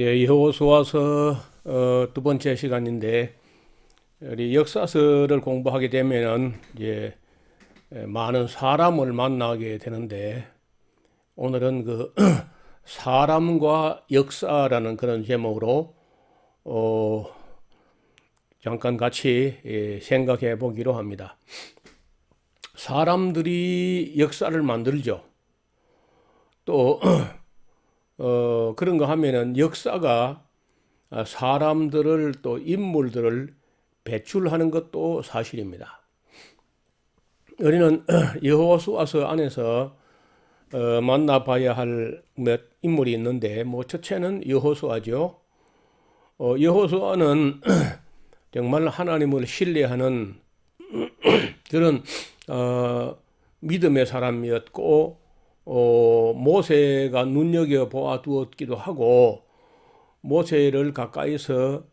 예, 여호수아서 두 번째 시간인데 우리 역사서를 공부하게 되면은 이제 많은 사람을 만나게 되는데 오늘은 그 사람과 역사라는 그런 제목으로 잠깐 같이 생각해 보기로 합니다. 사람들이 역사를 만들죠. 또 그런 거 하면은 역사가 사람들을 또 인물들을 배출하는 것도 사실입니다. 우리는 여호수아서 안에서 만나봐야 할 몇 인물이 있는데 첫째는 여호수아죠. 여호수아는 정말 하나님을 신뢰하는 그런 믿음의 사람이었고 모세가 눈여겨 보아두었기도 하고 모세를 가까이서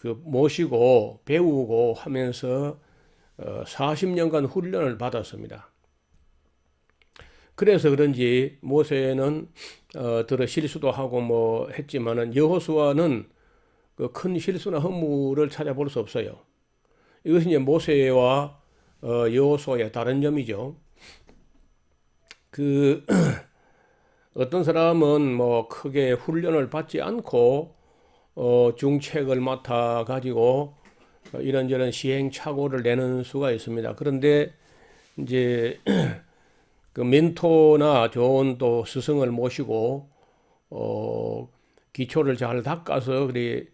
모시고 배우고 하면서 40년간 훈련을 받았습니다. 그래서 그런지 모세는 들어 실수도 하고 했지만은 여호수아는 그 큰 실수나 허물을 찾아볼 수 없어요. 이것이 이제 모세와 여호수아의 다른 점이죠. 어떤 사람은 크게 훈련을 받지 않고 중책을 맡아 가지고 이런저런 시행착오를 내는 수가 있습니다. 그런데 이제 그 멘토나 좋은 또 스승을 모시고 기초를 잘 닦아서 그리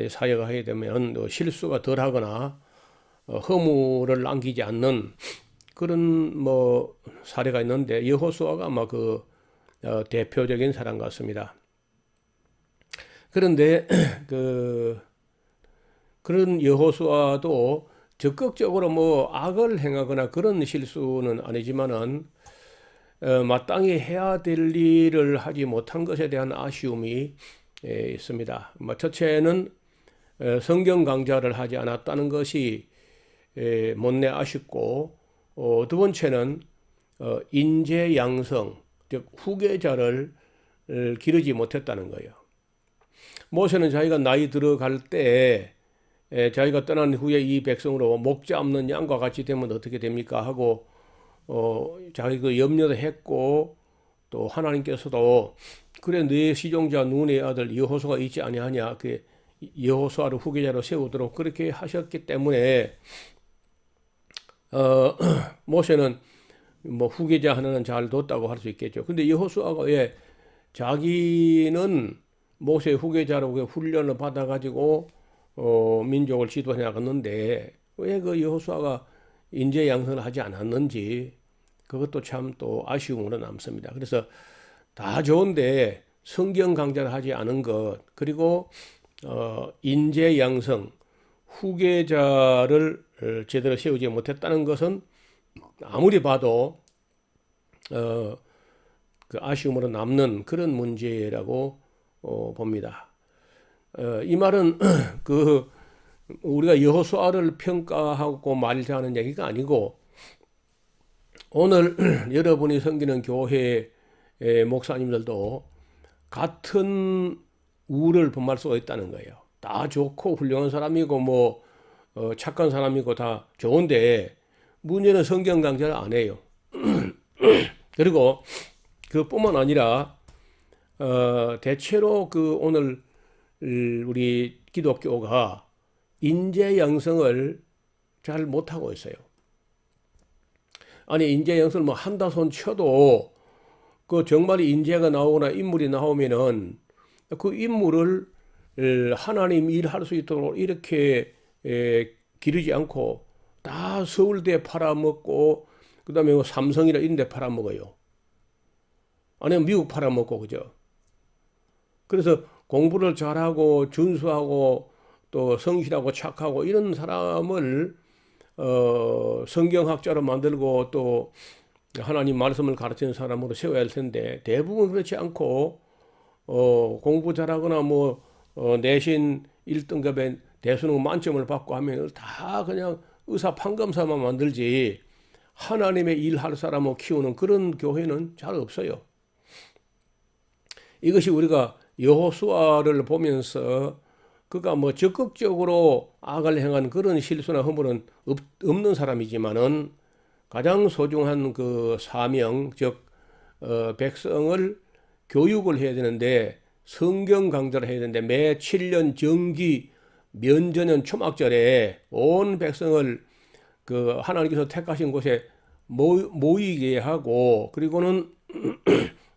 사역하게 되면 실수가 덜하거나 허물을 남기지 않는 그런 사례가 있는데 여호수아가 아마 대표적인 사람 같습니다. 그런데 그런 여호수아도 적극적으로 악을 행하거나 그런 실수는 아니지만은 마땅히 해야 될 일을 하지 못한 것에 대한 아쉬움이 있습니다. 첫째는 성경 강좌를 하지 않았다는 것이 못내 아쉽고 두 번째는 인재 양성, 즉 후계자를 기르지 못했다는 거예요. 모세는 자기가 나이 들어갈 때 자기가 떠난 후에 이 백성으로 목자 없는 양과 같이 되면 어떻게 됩니까 하고 자기 염려도 했고 또 하나님께서도 그래 네 시종자 눈의 아들 여호수아가 있지 아니하냐 그 여호수아를 후계자로 세우도록 그렇게 하셨기 때문에 모세는 후계자 하나는 잘 뒀다고 할 수 있겠죠. 근데 여호수아가 왜 자기는 모세 후계자로 훈련을 받아가지고 민족을 지도해 나갔는데 왜 그 여호수아가 인재 양성을 하지 않았는지 그것도 참 또 아쉬움으로 남습니다. 그래서 다 좋은데 성경 강좌를 하지 않은 것 그리고 인재 양성 후계자를 제대로 세우지 못했다는 것은 아무리 봐도 그 아쉬움으로 남는 그런 문제라고 봅니다. 이 말은 우리가 여호수아를 평가하고 말하는 얘기가 아니고 오늘 여러분이 섬기는 교회 목사님들도 같은 우를 범할 수가 있다는 거예요. 다 좋고 훌륭한 사람이고 착한 사람이고 다 좋은데 문제는 성경 강좌를 안 해요. 그리고 그뿐만 아니라 대체로 오늘 우리 기독교가 인재 양성을 잘 못하고 있어요. 아니 인재 양성을 한다 손 쳐도 정말 인재가 나오거나 인물이 나오면은 그 인물을 하나님 일할 수 있도록 이렇게 기르지 않고 다 서울대 팔아먹고 그다음에 삼성이나 이런 데 팔아먹어요. 아니면 미국 팔아먹고 그죠. 그래서 공부를 잘하고 준수하고 또 성실하고 착하고 이런 사람을 성경학자로 만들고 또 하나님 말씀을 가르치는 사람으로 세워야 할 텐데 대부분 그렇지 않고 공부 잘하거나 내신 1등급의 대수능 만점을 받고 하면 다 그냥 의사 판검사만 만들지 하나님의 일할 사람을 키우는 그런 교회는 잘 없어요. 이것이 우리가 여호수아를 보면서 그가 뭐 적극적으로 악을 행한 그런 실수나 허물은 없는 사람이지만은 가장 소중한 그 사명, 즉 백성을 교육을 해야 되는데 성경 강좌를 해야 되는데 매 7년 정기 면전년 초막절에 온 백성을 그 하나님께서 택하신 곳에 모이게 하고 그리고는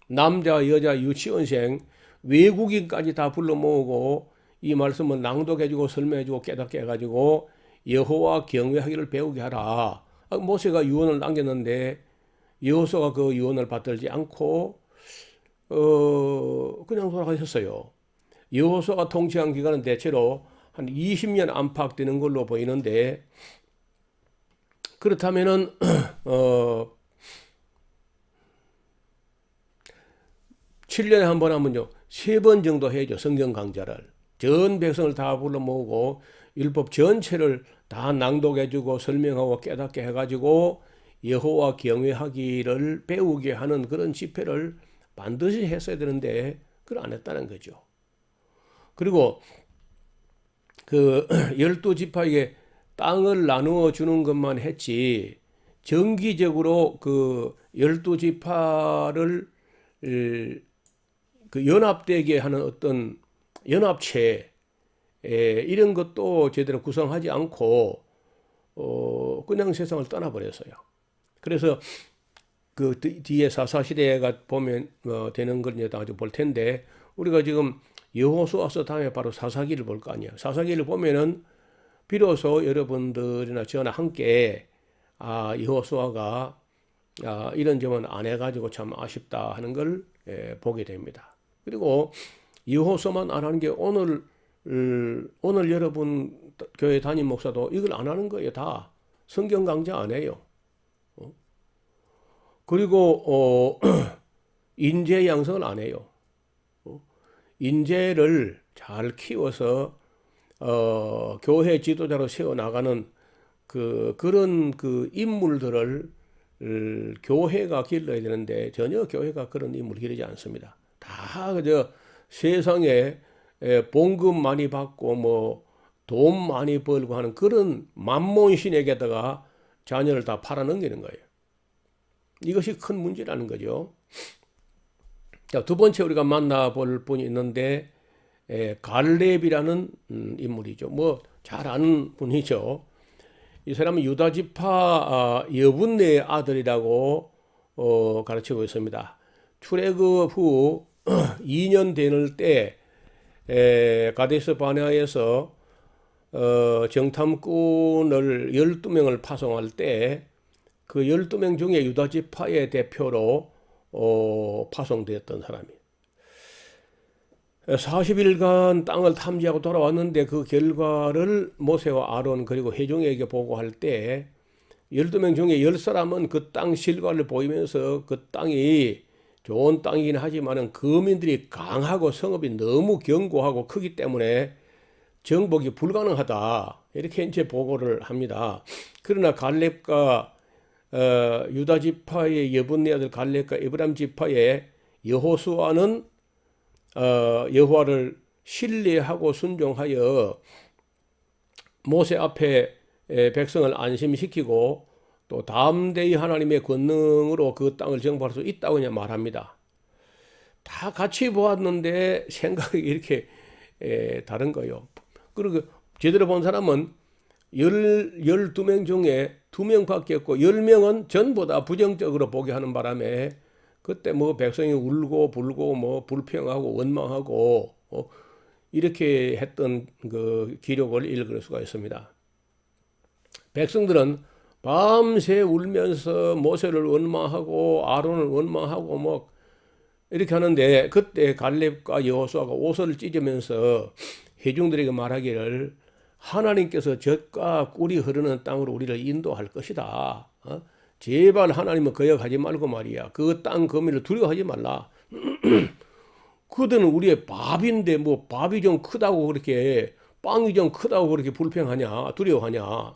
남자, 여자, 유치원생, 외국인까지 다 불러 모으고 이 말씀을 낭독해주고 설명해주고 깨닫게 해가지고 여호와 경외하기를 배우게 하라. 모세가 유언을 남겼는데 여호수아가 그 유언을 받들지 않고 그냥 돌아가셨어요. 여호수아가 통치한 기간은 대체로 한 20년 안팎되는 걸로 보이는데 그렇다면은 7년에 한 번 하면요 3번 정도 해야죠. 성경 강좌를 전 백성을 다 불러 모으고 율법 전체를 다 낭독해주고 설명하고 깨닫게 해가지고 여호와 경외하기를 배우게 하는 그런 집회를 반드시 했어야 되는데 그걸 안 했다는 거죠. 그리고 그 12지파에게 땅을 나누어 주는 것만 했지 정기적으로 그 12지파를 그 연합되게 하는 어떤 연합체 이런 것도 제대로 구성하지 않고 그냥 세상을 떠나버렸어요. 그래서 그 뒤에 사사시대가 보면 되는 걸 이제 나중에 볼 텐데 우리가 지금 여호수아서 다음에 바로 사사기를 볼 거 아니에요. 사사기를 보면은 비로소 여러분들이나 저나 함께 여호수아가 이런 점은 안 해가지고 참 아쉽다 하는 걸 보게 됩니다. 그리고 여호수아만 안 하는 게 오늘 여러분 교회 담임 목사도 이걸 안 하는 거예요. 다 성경 강좌 안 해요. 그리고 인재 양성을 안 해요. 인재를 잘 키워서 교회 지도자로 세워 나가는 그런 그 인물들을 교회가 길러야 되는데 전혀 교회가 그런 인물 기르지 않습니다. 다 그저 세상에 봉급 많이 받고 뭐 돈 많이 벌고 하는 그런 만몬신에게다가 자녀를 다 팔아넘기는 거예요. 이것이 큰 문제라는 거죠. 자, 두 번째 우리가 만나볼 분이 있는데 갈렙이라는 인물이죠. 뭐 잘 아는 분이죠. 이 사람은 유다지파 여분네의 아들이라고 가르치고 있습니다. 출애굽 후 2년 되는 때 가데스 바네아에서 정탐꾼을 12명을 파송할 때 그 12명 중에 유다지파의 대표로 파송되었던 사람이에요. 40일간 땅을 탐지하고 돌아왔는데 그 결과를 모세와 아론 그리고 회중에게 보고할 때 12명 중에 10사람은 그 땅 실과를 보이면서 그 땅이 좋은 땅이긴 하지만은 거민들이 강하고 성읍이 너무 견고하고 크기 때문에 정복이 불가능하다. 이렇게 이제 보고를 합니다. 그러나 갈렙과 유다 지파의 여분네 아들 갈렙과 에브라임 지파의 여호수아는 여호와를 신뢰하고 순종하여 모세 앞에 백성을 안심시키고 또 담대히 하나님의 권능으로 그 땅을 정복할 수 있다고 그냥 말합니다. 다 같이 보았는데 생각이 이렇게 다른 거예요. 그리고 제대로 본 사람은 12명 중에 2명밖에 없고 10명은 전부 다 부정적으로 보게 하는 바람에 그때 뭐 백성이 울고 불고 뭐 불평하고 원망하고 이렇게 했던 그 기록을 읽을 수가 있습니다. 백성들은 밤새 울면서 모세를 원망하고 아론을 원망하고 뭐 이렇게 하는데 그때 갈렙과 여호수아가 옷을 찢으면서 회중들에게 말하기를 하나님께서 젖과 꿀이 흐르는 땅으로 우리를 인도할 것이다. 제발 하나님은 거역하지 말고 말이야. 그 땅 거민을 두려워하지 말라. 그들은 우리의 밥인데 뭐 밥이 좀 크다고 그렇게 빵이 좀 크다고 그렇게 불평하냐 두려워하냐.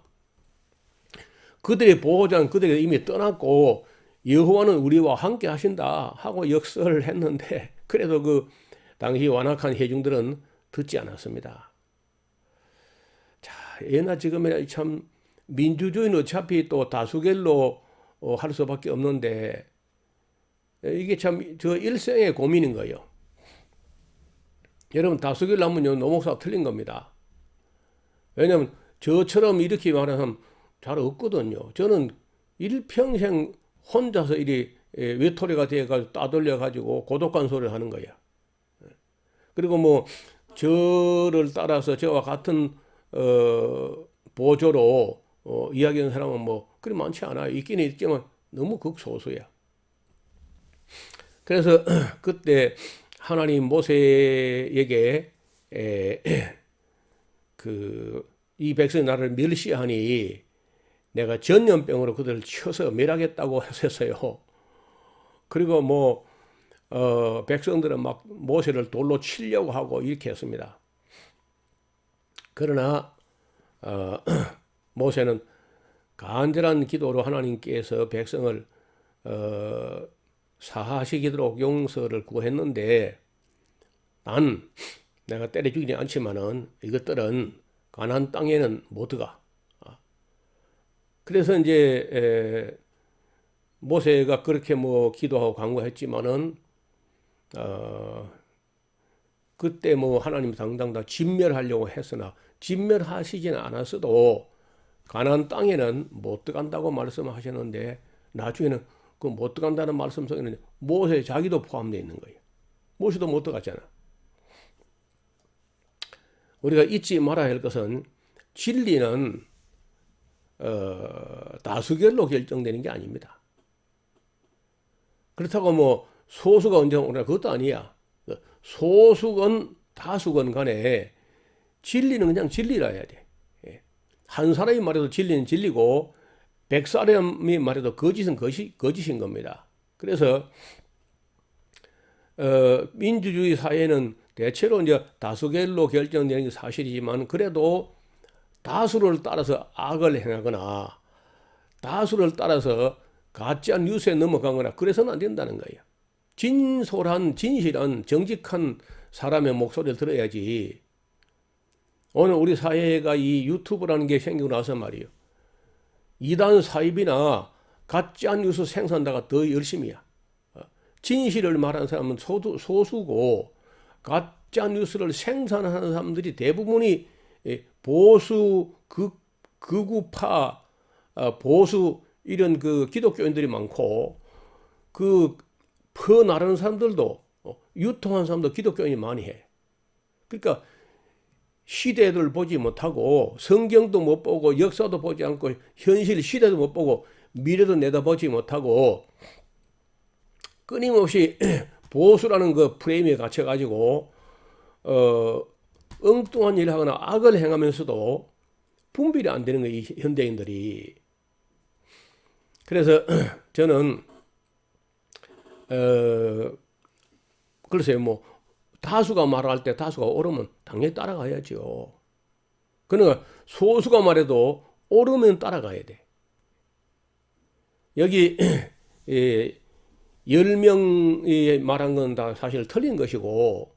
그들의 보호자는 그들에게 이미 떠났고 여호와는 우리와 함께 하신다 하고 역설을 했는데 그래도 그 당시 완악한 회중들은 듣지 않았습니다. 자, 예나 지금이나 참 민주주의는 어차피 또 다수결로 할 수밖에 없는데 이게 참 저 일생의 고민인 거예요. 여러분 다수결 하면요 노목사가 틀린 겁니다. 왜냐하면 저처럼 이렇게 말하는 사람 잘 없거든요. 저는 일평생 혼자서 이리 외톨이가 돼가지고 따돌려가지고 고독한 소리를 하는 거야. 그리고 뭐 저를 따라서 저와 같은 보조로 이야기하는 사람은 뭐 그리 많지 않아요. 있기는 있지만 너무 극소수야. 그래서 그때 하나님 모세에게 이 백성이 나를 멸시하니 내가 전염병으로 그들을 쳐서 멸하겠다고 했어요. 그리고 뭐 백성들은 막 모세를 돌로 치려고 하고 이렇게 했습니다. 그러나 모세는 간절한 기도로 하나님께서 백성을 사하시도록 용서를 구했는데 난 내가 때려 죽이지 않지만은 이것들은 가나안 땅에는 못 들어가. 그래서 이제 모세가 그렇게 뭐 기도하고 간구했지만은 그때 뭐 하나님 당당 다 진멸하려고 했으나 진멸하시지는 않았어도 가나안 땅에는 못 들어간다고 말씀하셨는데 나중에는 그 못 들어간다는 말씀 속에는 모세 자기도 포함되어 있는 거예요. 모세도 못 들어갔잖아. 우리가 잊지 말아야 할 것은 진리는 다수결로 결정되는 게 아닙니다. 그렇다고 뭐 소수가 언제 오나 그것도 아니야. 소수건 다수건 간에 진리는 그냥 진리라 해야 돼. 한 사람이 말해도 진리는 진리고 100사람이 말해도 거짓은 거짓인 겁니다. 그래서 민주주의 사회는 대체로 이제 다수결로 결정되는 게 사실이지만 그래도 다수를 따라서 악을 행하거나 다수를 따라서 가짜 뉴스에 넘어가거나 그래서는 안 된다는 거예요. 진실한 정직한 사람의 목소리를 들어야지. 오늘 우리 사회가 이 유튜브라는 게 생기고 나서 말이에요. 이단 사입이나 가짜 뉴스 생산자가 더 열심이야. 진실을 말하는 사람은 소수고 가짜 뉴스를 생산하는 사람들이 대부분이 보수 극우파 보수 이런 그 기독교인들이 많고 그 퍼나르는 사람들도 유통한 사람도 기독교인이 많이 해. 그러니까 시대를 보지 못하고 성경도 못 보고 역사도 보지 않고 현실 시대도 못 보고 미래도 내다보지 못하고 끊임없이 보수라는 그 프레임에 갇혀가지고 엉뚱한 일을 하거나 악을 행하면서도 분별이 안 되는 거예요, 이 현대인들이. 그래서 저는 글쎄요, 뭐 다수가 말할 때 다수가 옳으면 당연히 따라가야죠. 그러니까 소수가 말해도 옳으면 따라가야 돼. 여기 10명이 말한 건 다 사실 틀린 것이고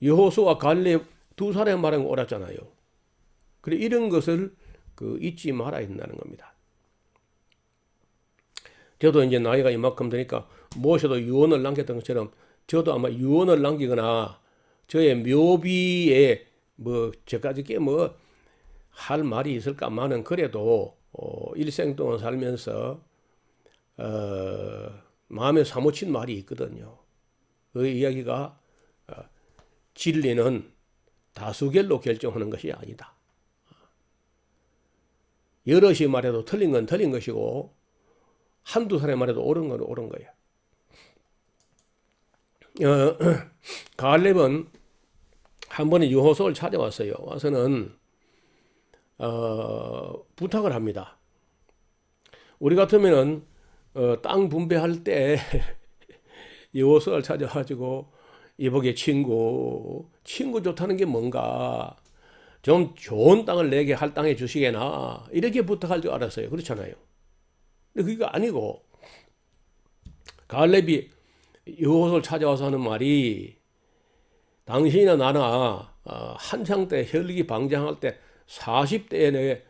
여호수아와 갈렙 두 사람이 말한 건 옳았잖아요. 그래 이런 것을 잊지 말아야 된다는 겁니다. 저도 이제 나이가 이만큼 되니까 모세도 유언을 남겼던 것처럼 저도 아마 유언을 남기거나 저의 묘비에 뭐 저까지 게 뭐 할 말이 있을까만은 그래도 일생 동안 살면서 마음에 사무친 말이 있거든요. 그 이야기가 진리는 다수결로 결정하는 것이 아니다. 여럿이 말해도 틀린 건 틀린 것이고 한두 사람이 말해도 옳은 건 옳은 거예요. 갈렙은 한 번에 여호수아를 찾아왔어요. 와서는 부탁을 합니다. 우리 같으면은 땅 분배할 때 여호수아를 찾아가지고 이보게 친구 좋다는 게 뭔가 좀 좋은 땅을 내게 할당해 주시게나 이렇게 부탁할 줄 알았어요. 그렇잖아요. 근데 그게 아니고 갈렙이 여호수아를 찾아와서 하는 말이 당신이나 나나 한창 때 혈기 방장할 때 40대에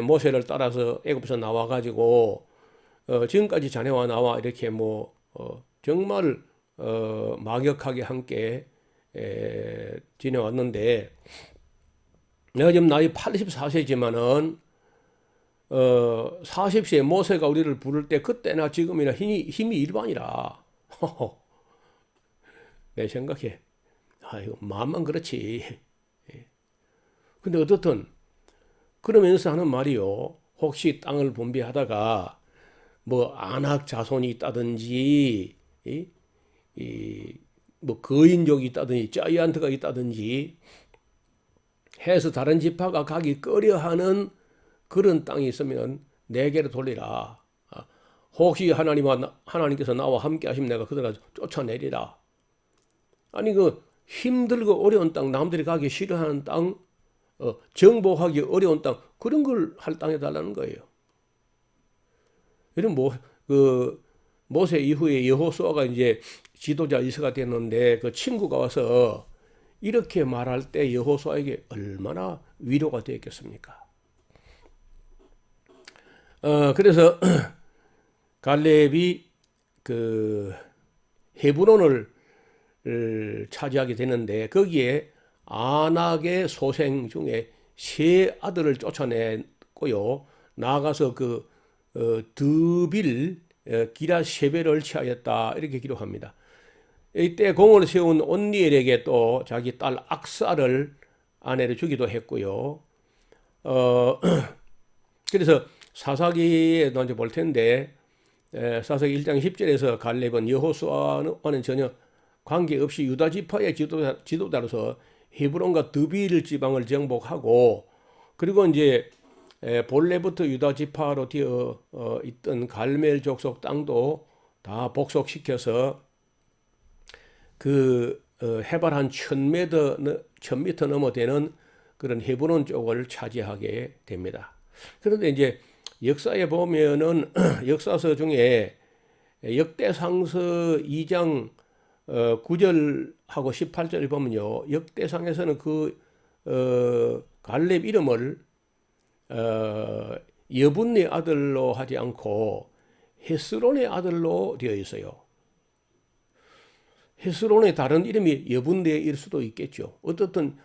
모세를 따라서 애굽에서 나와가지고 지금까지 자네와 나와 이렇게 정말 막역하게 함께 지내왔는데, 내가 지금 나이 84세지만은 40세에 모세가 우리를 부를 때 그때나 지금이나 힘이 일반이라. 내 생각에 아이고 마음만 그렇지. 근데 어떻든 그러면서 하는 말이요, 혹시 땅을 분배하다가 안악 자손이 있다든지 거인족이 있다든지 자이언트가 있다든지 해서 다른 지파가 가기 꺼려하는 그런 땅이 있으면 내게로 돌리라. 혹시 하나님께서 나와 함께 하시면 내가 그들을 쫓아내리라. 아니 힘들고 어려운 땅, 남들이 가기 싫어하는 땅, 정복하기 어려운 땅, 그런 걸 할당해 달라는 거예요. 이런 모세 이후에 여호수아가 이제 지도자 이스가 됐는데, 그 친구가 와서 이렇게 말할 때 여호수아에게 얼마나 위로가 되었겠습니까? 그래서 갈렙이 그 헤브론을 차지하게 되는데, 거기에 아낙의 소생 중에 세 아들을 쫓아냈고요, 나아가서 드빌 기라세벨을 취하였다, 이렇게 기록합니다. 이때 공을 세운 온니엘에게 또 자기 딸 악사를 아내로 주기도 했고요. 그래서 사사기에 먼저 볼 텐데, 사사기 1장 10절에서 갈렙은 여호수아와는 전혀 관계없이 유다 지파의 지도자로서 헤브론과 드빌 지방을 정복하고, 그리고 이제 본래부터 유다 지파로 되어 있던 갈멜 족속 땅도 다 복속시켜서 해발 한 1000m 넘어 되는 그런 헤브론 쪽을 차지하게 됩니다. 그런데 이제 역사에 보면은 역사서 중에 역대상서 2장 9절하고 18절을 보면요, 역대상에서는 갈렙 이름을 여분네 아들로 하지 않고 헤스론의 아들로 되어 있어요. 헤스론의 다른 이름이 여분네일 수도 있겠죠. 어떻든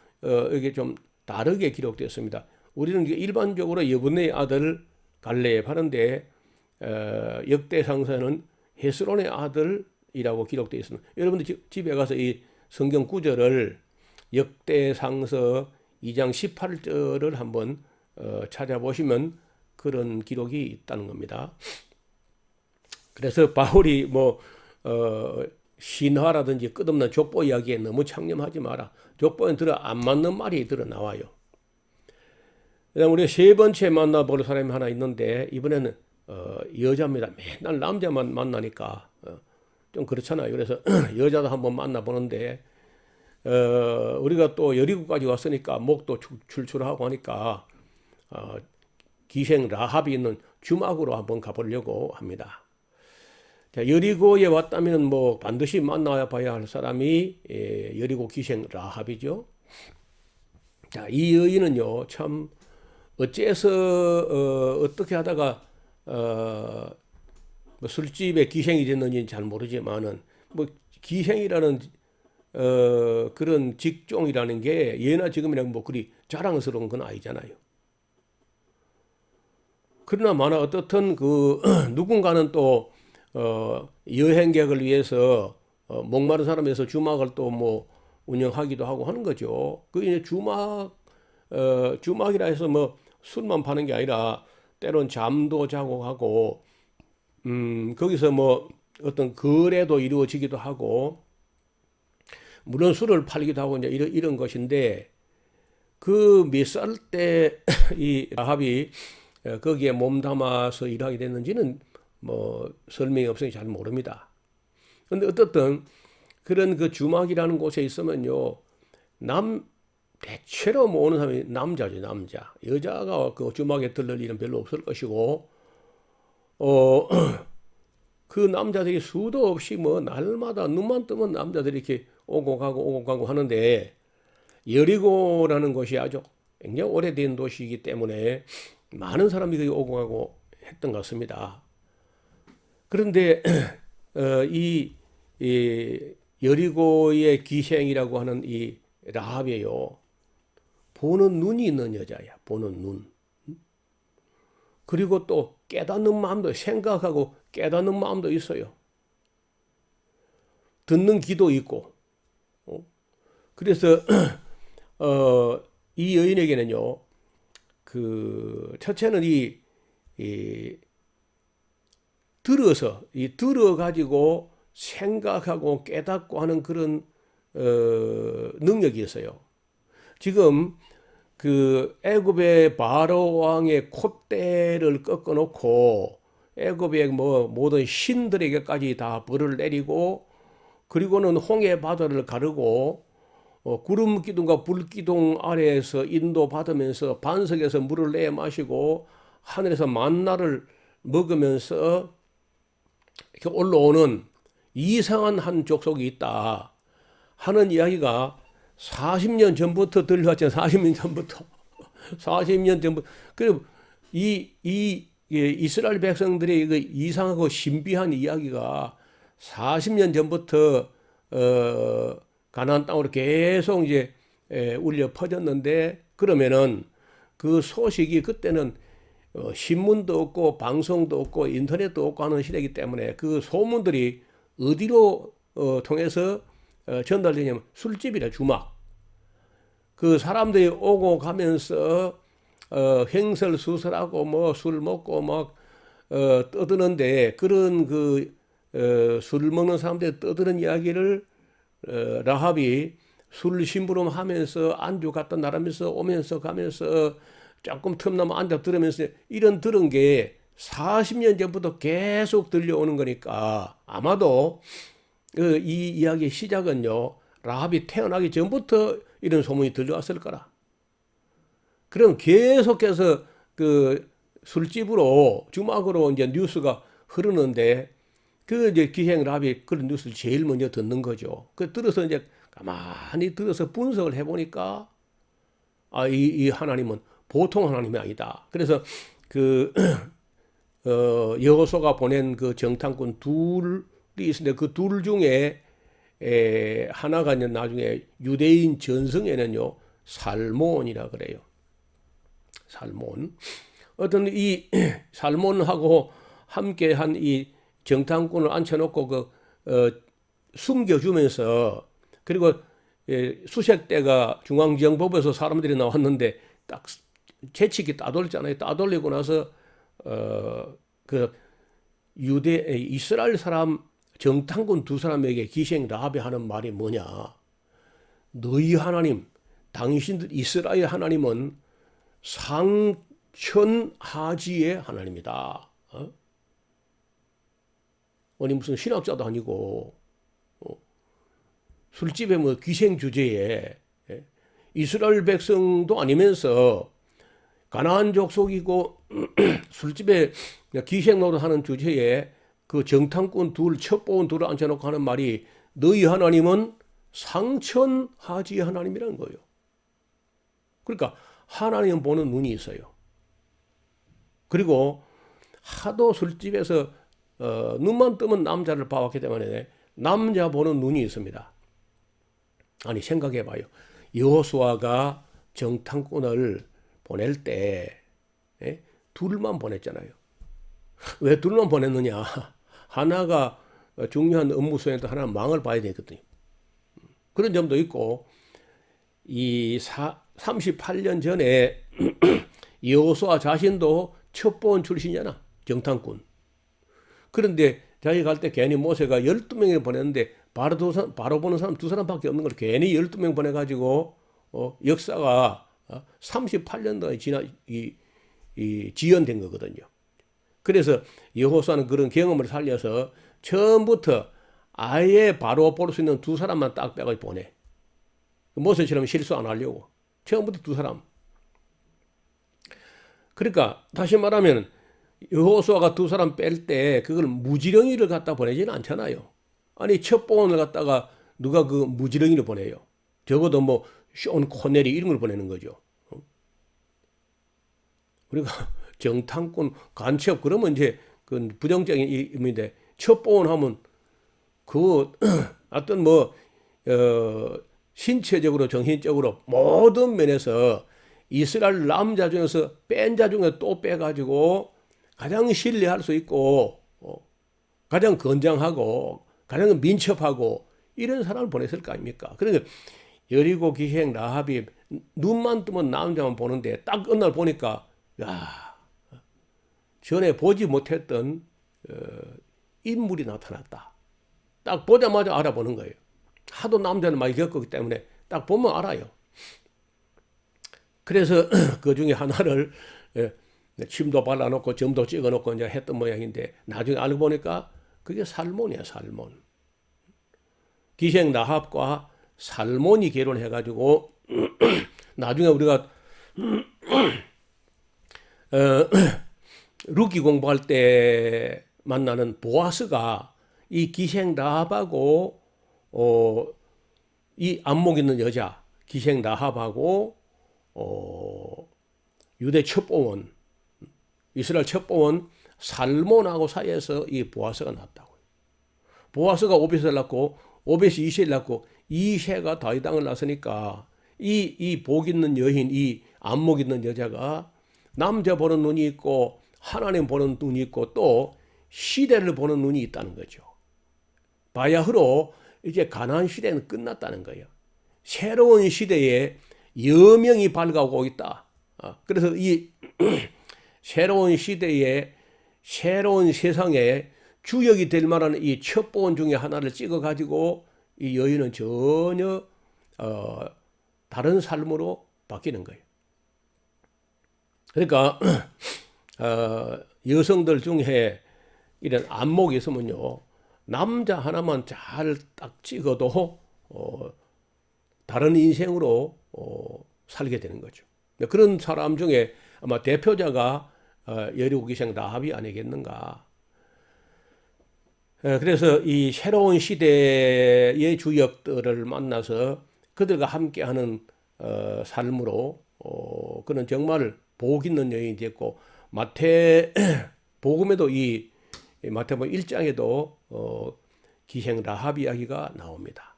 이게 좀 다르게 기록되었습니다. 우리는 일반적으로 여분네의 아들 갈렙 하는데, 역대상서는 헤스론의 아들이라고 기록되어 있습니다. 여러분들 집에 가서 이 성경 구절을 역대상서 2장 18절을 한번 찾아보시면 그런 기록이 있다는 겁니다. 그래서 바울이 신화라든지 끝없는 족보 이야기에 너무 창념하지 마라. 족보에 안 맞는 말이 나와요. 그다음 우리가 세 번째 만나볼 사람이 하나 있는데, 이번에는 여자입니다. 맨날 남자만 만나니까 좀 그렇잖아요. 그래서 여자도 한번 만나보는데, 우리가 또 여리고까지 왔으니까 목도 출출하고 하니까 기생 라합이 있는 주막으로 한번 가보려고 합니다. 자, 여리고에 왔다면 반드시 만나야 봐야 할 사람이 여리고 기생 라합이죠. 자, 이 여인은요, 참 어째서 어떻게 하다가 술집에 기생이 됐는지는 잘 모르지만은 기생이라는 그런 직종이라는 게 예나 지금이나 그리 자랑스러운 건 아니잖아요. 그러나 마나 어떻든 누군가는 또 여행객을 위해서 목마른 사람에서 주막을 또 운영하기도 하고 하는 거죠. 이제 주막이라 해서 술만 파는 게 아니라 때론 잠도 자고 하고, 거기서 어떤 거래도 이루어지기도 하고, 물론 술을 팔기도 하고 이제 이런 것인데, 몇 살 때 이 라합이 거기에 몸담아서 일하게 됐는지는 설명이 없으니 잘 모릅니다. 근데 어떻든 그런 주막이라는 곳에 있으면요, 대체로 모으는 사람이 남자죠, 남자. 여자가 주막에 들를 일은 별로 없을 것이고, 그 남자들이 수도 없이 날마다 눈만 뜨면 남자들이 이렇게 오고 가고 하는데 여리고라는 곳이 아주 굉장히 오래된 도시이기 때문에 많은 사람들이 오고 가고 했던 것 같습니다. 그런데 이 여리고의 기생이라고 하는 이 라합이에요. 보는 눈이 있는 여자야. 보는 눈. 그리고 또 깨닫는 마음도, 생각하고 깨닫는 마음도 있어요. 듣는 귀도 있고. 그래서 이 여인에게는요, 첫째는 들어가지고 생각하고 깨닫고 하는 그런 능력이 있어요. 지금 애굽의 바로 왕의 콧대를 꺾어놓고 애굽의 모든 신들에게까지 다 벌을 내리고, 그리고는 홍해 바다를 가르고 구름 기둥과 불 기둥 아래에서 인도받으면서 반석에서 물을 내 마시고 하늘에서 만나를 먹으면서 이렇게 올라오는 이상한 한 족속이 있다 하는 이야기가 40년 전부터 들려왔잖아요. 40년 전부터. 40년 전부터. 그리고 이스라엘 백성들의 그 이상하고 신비한 이야기가 40년 전부터 가나안 땅으로 계속 이제 울려 퍼졌는데, 그러면은 그 소식이 그때는 신문도 없고 방송도 없고 인터넷도 없고 하는 시대이기 때문에 그 소문들이 어디로 통해서 전달되냐면 술집이라, 주막. 그 사람들이 오고 가면서 횡설수설하고 뭐 술 먹고 막 떠드는데, 그런 술 먹는 사람들이 떠드는 이야기를 라합이 술 심부름하면서 안주 갖다 나르면서 오면서 가면서 조금 틈나면 앉아 들으면서 이런 들은 게 40년 전부터 계속 들려오는 거니까 아마도 이 이야기의 시작은요, 라합이 태어나기 전부터 이런 소문이 들려왔을 거라. 그럼 계속해서 술집으로, 주막으로 이제 뉴스가 흐르는데, 이제 기생 라합이 그런 뉴스를 제일 먼저 듣는 거죠. 들어서 이제 가만히 들어서 분석을 해보니까, 이 하나님은 보통 하나님이 아니다. 그래서 여호수아가 보낸 그 정탐꾼 둘이 있는데 그 둘 중에 하나가 이제 나중에 유대인 전성에는요, 살몬이라 그래요. 살몬. 어떤 이 살몬하고 함께 한 이 정탐꾼을 앉혀놓고 숨겨주면서, 그리고 수색대가 중앙지형법에서 사람들이 나왔는데 딱 채찍이 따돌잖아요. 따돌리고 나서 이스라엘 사람 정탐꾼 두 사람에게 기생 라합이 하는 말이 뭐냐? 너희 하나님, 당신들 이스라엘 하나님은 상천하지의 하나님이다. 아니 무슨 신학자도 아니고 술집에 뭐 기생 주제에 이스라엘 백성도 아니면서 가나안 족속이고 술집에 기생 노릇하는 주제에 그 정탐꾼 첩보원 둘을 앉혀놓고 하는 말이 너희 하나님은 상천하지 하나님이라는 거예요. 그러니까 하나님 보는 눈이 있어요. 그리고 하도 술집에서 눈만 뜨면 남자를 봐왔기 때문에 남자 보는 눈이 있습니다. 아니 생각해봐요. 여호수아가 정탐꾼을 보낼 때 둘만 보냈잖아요. 왜 둘만 보냈느냐? 하나가 중요한 업무 수행도 하나 망을 봐야 되거든요. 그런 점도 있고, 이 38년 전에 여호수아 자신도 첩보원 출신이잖아. 정탐꾼. 그런데 자기 갈 때 괜히 모세가 12명을 보냈는데 바로 보는 사람 두 사람밖에 없는 걸 괜히 12명 보내가지고 역사가 38년 동안 지연된 거거든요. 그래서 여호수아는 그런 경험을 살려서 처음부터 아예 바로 볼 수 있는 두 사람만 딱 빼가지고 보내. 모세처럼 실수 안 하려고. 처음부터 두 사람. 그러니까 다시 말하면 여호수아가 두 사람 뺄 때 그걸 무지렁이를 갖다 보내지는 않잖아요. 아니 첩보원을 갖다가 누가 그 무지렁이를 보내요. 적어도 뭐 쇼온 코넬이 이런 걸 보내는 거죠. 우리가 정탐꾼, 간첩 그러면 이제 그 부정적인 의미인데 첩보원 그 어떤 신체적으로 정신적으로 모든 면에서 이스라엘 남자 중에서 뺀 자 중에 또 빼가지고 가장 신뢰할 수 있고 가장 건장하고 가장 민첩하고 이런 사람을 보냈을 거 아닙니까? 그러니까 여리고 기생 라합이 눈만 뜨면 남자만 보는데 딱 어느 날 보니까 야, 전에 보지 못했던 인물이 나타났다. 딱 보자마자 알아보는 거예요. 하도 남자는 많이 겪었기 때문에 딱 보면 알아요. 그래서 그 중에 하나를 침도 발라놓고 점도 찍어놓고 이제 했던 모양인데 나중에 알고 보니까 그게 살몬이야, 살몬. 기생 라합과 살몬이 결혼해가지고 나중에 우리가 룻기 공부할 때 만나는 보아스가 이 기생 라합하고 이 안목 있는 여자 기생 라합하고 유대 첩보원 이스라엘 첩보원 살몬하고 사이에서 이 보아스가 났다고요. 보아스가 오벳을 낳고 오벳이 이세를 낳고 이세가 다윗 땅을 낳았으니까 이 복 있는 여인, 이 안목 있는 여자가 남자 보는 눈이 있고 하나님 보는 눈이 있고 또 시대를 보는 눈이 있다는 거죠. 바야흐로 이제 가나안 시대는 끝났다는 거예요. 새로운 시대에 여명이 밝아오고 있다. 그래서 이 새로운 시대에 새로운 세상에 주역이 될 만한 이 첩보원 중에 하나를 찍어가지고 이 여인은 전혀 다른 삶으로 바뀌는 거예요. 그러니까 여성들 중에 이런 안목이 있으면요 남자 하나만 잘 딱 찍어도 다른 인생으로 살게 되는 거죠. 그런 사람 중에 아마 대표자가 여리고 기생 라합이 아니겠는가. 그래서 이 새로운 시대의 주역들을 만나서 그들과 함께하는 삶으로 그는 정말 복 있는 여인이 됐고 복음에도 이 마태복음 1장에도 기생 라합 이야기가 나옵니다.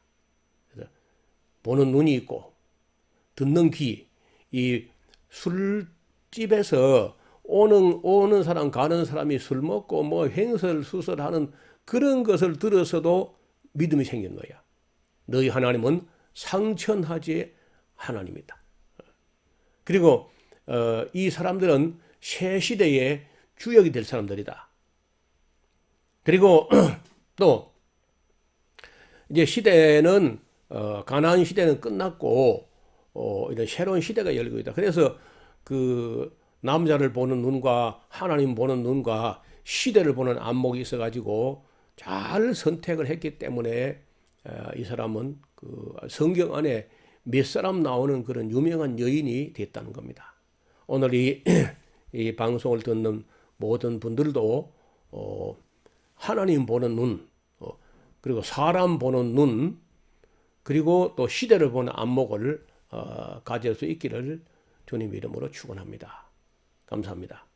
그래서 보는 눈이 있고 듣는 귀, 이 술집에서 오는 사람 가는 사람이 술 먹고 뭐 횡설수설하는 그런 것을 들어서도 믿음이 생긴 거야. 너희 하나님은 상천하지의 하나님이다. 그리고 이 사람들은 새 시대의 주역이 될 사람들이다. 그리고 또 이제 시대는 가나안 시대는 끝났고 이런 새로운 시대가 열리고 있다. 그래서 그 남자를 보는 눈과 하나님 보는 눈과 시대를 보는 안목이 있어가지고 잘 선택을 했기 때문에 이 사람은 그 성경 안에 몇 사람 나오는 그런 유명한 여인이 됐다는 겁니다. 오늘 이 방송을 듣는 모든 분들도 하나님 보는 눈, 그리고 사람 보는 눈, 그리고 또 시대를 보는 안목을 가질 수 있기를 주님 이름으로 축원합니다. 감사합니다.